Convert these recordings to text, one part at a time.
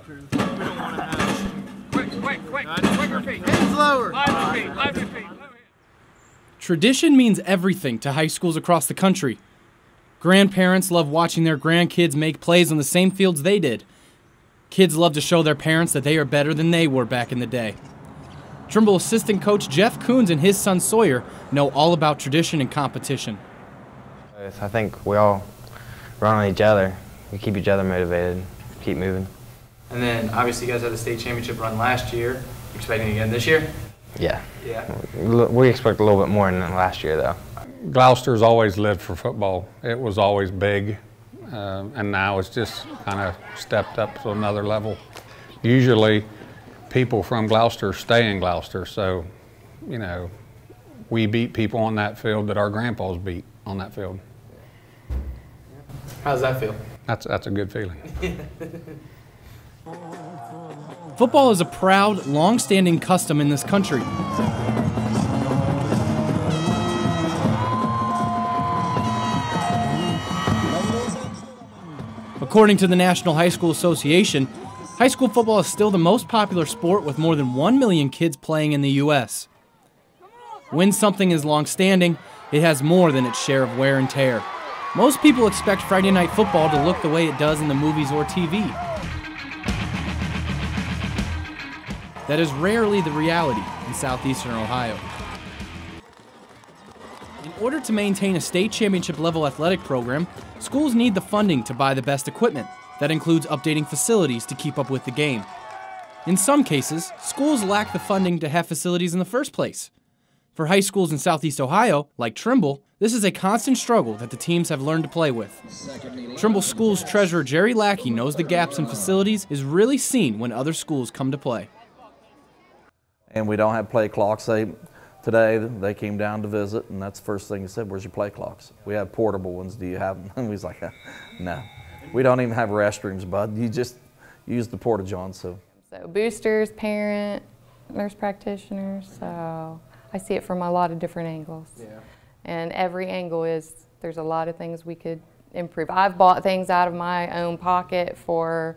true. We don't want to have... Quick, quicker feet. Hands lower. Live your feet. Tradition means everything to high schools across the country. Grandparents love watching their grandkids make plays on the same fields they did. Kids love to show their parents that they are better than they were back in the day. Trimble assistant coach Jeff Coons and his son Sawyer know all about tradition and competition. I think we all run on each other. We keep each other motivated, keep moving. And then obviously you guys had the state championship run last year. Expecting again this year? Yeah. Yeah. We expect a little bit more than last year, though. Gloucester's always lived for football. It was always big, and now it's just kind of stepped up to another level. Usually, people from Gloucester stay in Gloucester, so, you know, we beat people on that field that our grandpas beat on that field. How does that feel? That's a good feeling. Football is a proud, long-standing custom in this country. According to the National High School Association, high school football is still the most popular sport with more than 1 million kids playing in the U.S. When something is long-standing, it has more than its share of wear and tear. Most people expect Friday night football to look the way it does in the movies or TV. That is rarely the reality in southeastern Ohio. In order to maintain a state championship-level athletic program, schools need the funding to buy the best equipment. That includes updating facilities to keep up with the game. In some cases, schools lack the funding to have facilities in the first place. For high schools in southeast Ohio, like Trimble, this is a constant struggle that the teams have learned to play with. Trimble Schools treasurer Jerry Lackey knows the gaps in facilities is really seen when other schools come to play. And we don't have play clocks. Today they came down to visit, and that's the first thing they said, "Where's your play clocks? We have portable ones. Do you have them?" And we was like, "No, we don't even have restrooms, bud. You just use the porta-john." So boosters, parent, nurse practitioners. So I see it from a lot of different angles. Yeah. And every angle there's a lot of things we could improve. I've bought things out of my own pocket for,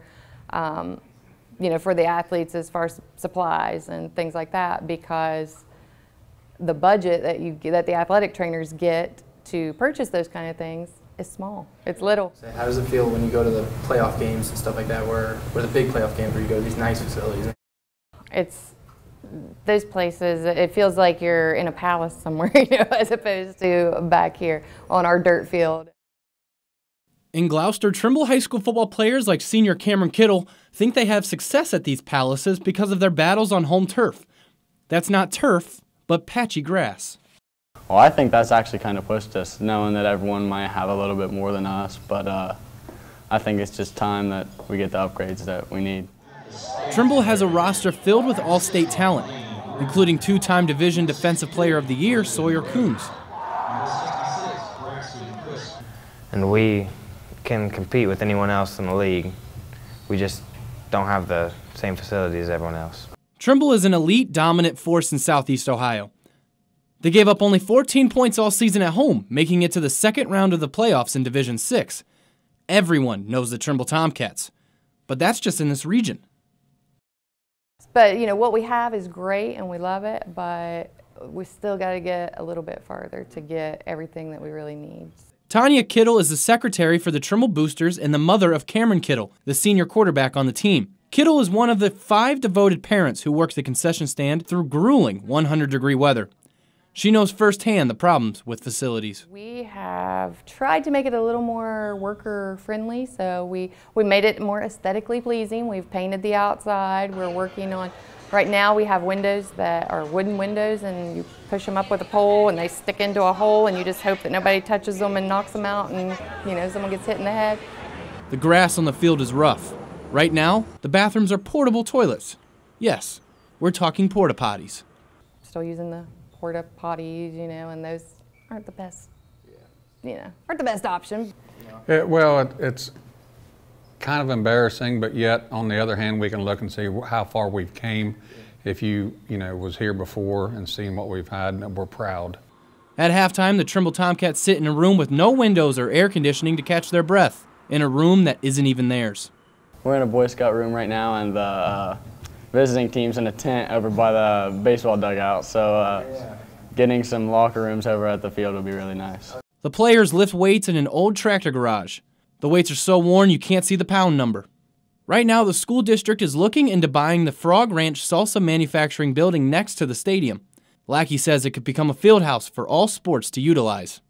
you know, for the athletes as far as supplies and things like that, because the budget that the athletic trainers get to purchase those kind of things is small. It's little. So how does it feel when you go to the playoff games and stuff like that, where the big playoff games where you go to these nice facilities? It's those places, it feels like you're in a palace somewhere, you know, as opposed to back here on our dirt field. In Gloucester, Trimble High School football players like senior Cameron Kittle think they have success at these palaces because of their battles on home turf. That's not turf, but patchy grass. Well, I think that's actually kind of pushed us, knowing that everyone might have a little bit more than us, but I think it's just time that we get the upgrades that we need. Trimble has a roster filled with all-state talent, including two-time Division Defensive Player of the Year, Sawyer Coons. And we can compete with anyone else in the league. We just don't have the same facilities as everyone else. Trimble is an elite, dominant force in southeast Ohio. They gave up only 14 points all season at home, making it to the second round of the playoffs in Division 6. Everyone knows the Trimble Tomcats, but that's just in this region. But, you know, what we have is great and we love it, but we still got to get a little bit farther to get everything that we really need. Tanya Kittle is the secretary for the Trimble Boosters and the mother of Cameron Kittle, the senior quarterback on the team. Kittle is one of the 5 devoted parents who works the concession stand through grueling 100-degree weather. She knows firsthand the problems with facilities. We have tried to make it a little more worker-friendly, so we made it more aesthetically pleasing. We've painted the outside. We're working on, right now we have windows that are wooden windows, and you push them up with a pole and they stick into a hole, and you just hope that nobody touches them and knocks them out and, you know, someone gets hit in the head. The grass on the field is rough. Right now, the bathrooms are portable toilets. Yes, we're talking porta potties. Still using the porta potties, you know, and those aren't the best, you know, aren't the best option. It's kind of embarrassing, but yet on the other hand, we can look and see how far we've came. If you was here before and seen what we've had, we're proud. At halftime, the Trimble Tomcats sit in a room with no windows or air conditioning to catch their breath, in a room that isn't even theirs. We're in a Boy Scout room right now, and the visiting team's in a tent over by the baseball dugout, so getting some locker rooms over at the field would be really nice. The players lift weights in an old tractor garage. The weights are so worn you can't see the pound number. Right now, the school district is looking into buying the Frog Ranch salsa manufacturing building next to the stadium. Lackey says it could become a field house for all sports to utilize.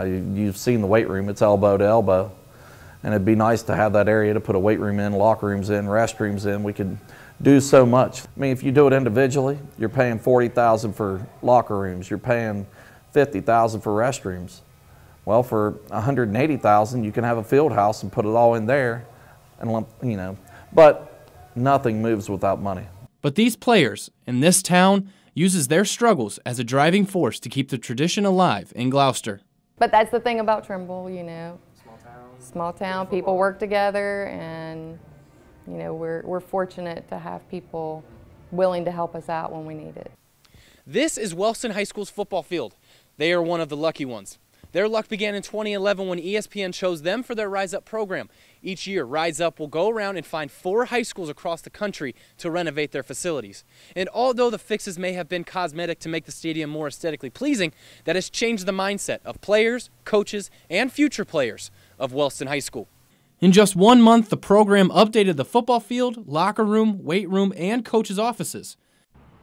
You've seen the weight room, it's elbow to elbow. And it'd be nice to have that area to put a weight room in, locker rooms in, restrooms in. We could do so much. I mean, if you do it individually, you're paying $40,000 for locker rooms. You're paying $50,000 for restrooms. Well, for $180,000, you can have a field house and put it all in there, and you know. But nothing moves without money. But these players in this town uses their struggles as a driving force to keep the tradition alive in Gloucester. But that's the thing about Trimble, you know. Small town, people work together, and you know, we're fortunate to have people willing to help us out when we need it. This is Wellston High School's football field. They are one of the lucky ones. Their luck began in 2011 when ESPN chose them for their Rise Up program. Each year, Rise Up will go around and find 4 high schools across the country to renovate their facilities. And although the fixes may have been cosmetic to make the stadium more aesthetically pleasing, that has changed the mindset of players, coaches, and future players of Wellston High School. In just 1 month, the program updated the football field, locker room, weight room, and coaches' offices.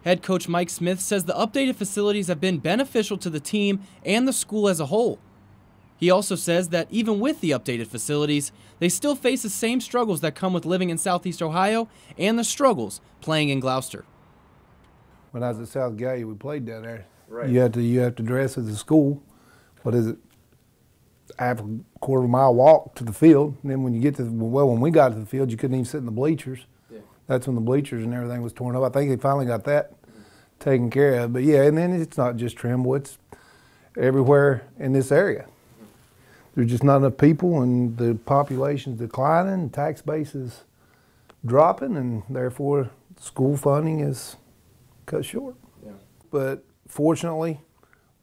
Head coach Mike Smith says the updated facilities have been beneficial to the team and the school as a whole. He also says that even with the updated facilities, they still face the same struggles that come with living in Southeast Ohio and the struggles playing in Gloucester. When I was at South Gallia, we played down there. Right. You have to dress as a school. What is it? Half a quarter of a mile walk to the field. And then when you get to when we got to the field, you couldn't even sit in the bleachers. Yeah. That's when the bleachers and everything was torn up. I think they finally got that taken care of. But yeah, and then it's not just Trimble, it's everywhere in this area. There's just not enough people, and the population's declining, and tax base is dropping, and therefore school funding is cut short. Yeah. But fortunately,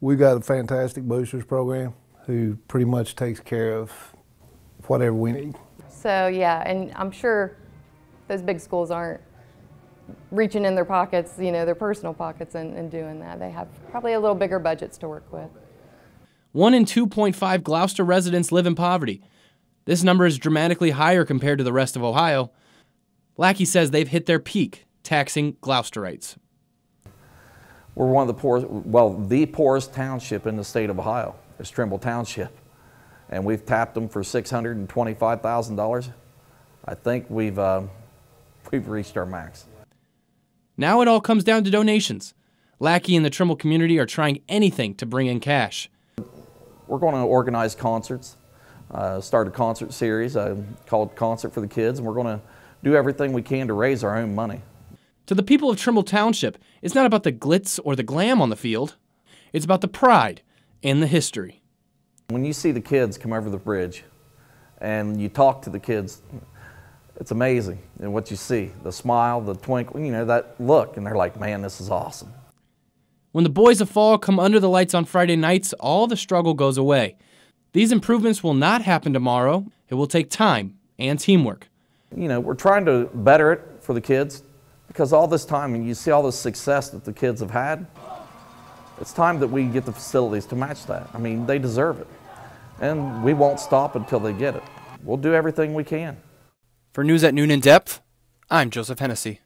we've got a fantastic boosters program who pretty much takes care of whatever we need. So yeah, and I'm sure those big schools aren't reaching in their pockets, you know, their personal pockets and doing that. They have probably a little bigger budgets to work with. 1 in 2.5 Gloucester residents live in poverty. This number is dramatically higher compared to the rest of Ohio. Lackey says they've hit their peak, taxing Gloucerites. We're one of the poorest, well, the poorest township in the state of Ohio. It's Trimble Township, and we've tapped them for $625,000. I think we've reached our max. Now it all comes down to donations. Lackey and the Trimble community are trying anything to bring in cash. We're going to organize concerts, start a concert series called Concert for the Kids, and we're going to do everything we can to raise our own money. To the people of Trimble Township, it's not about the glitz or the glam on the field. It's about the pride and the history. When you see the kids come over the bridge and you talk to the kids, it's amazing and what you see, the smile, the twinkle, you know, that look, and they're like, man, this is awesome. When the boys of fall come under the lights on Friday nights, all the struggle goes away. These improvements will not happen tomorrow. It will take time and teamwork. You know, we're trying to better it for the kids because all this time, and you see all the success that the kids have had, it's time that we get the facilities to match that. I mean, they deserve it. And we won't stop until they get it. We'll do everything we can. For News at Noon in Depth, I'm Joseph Hennessy.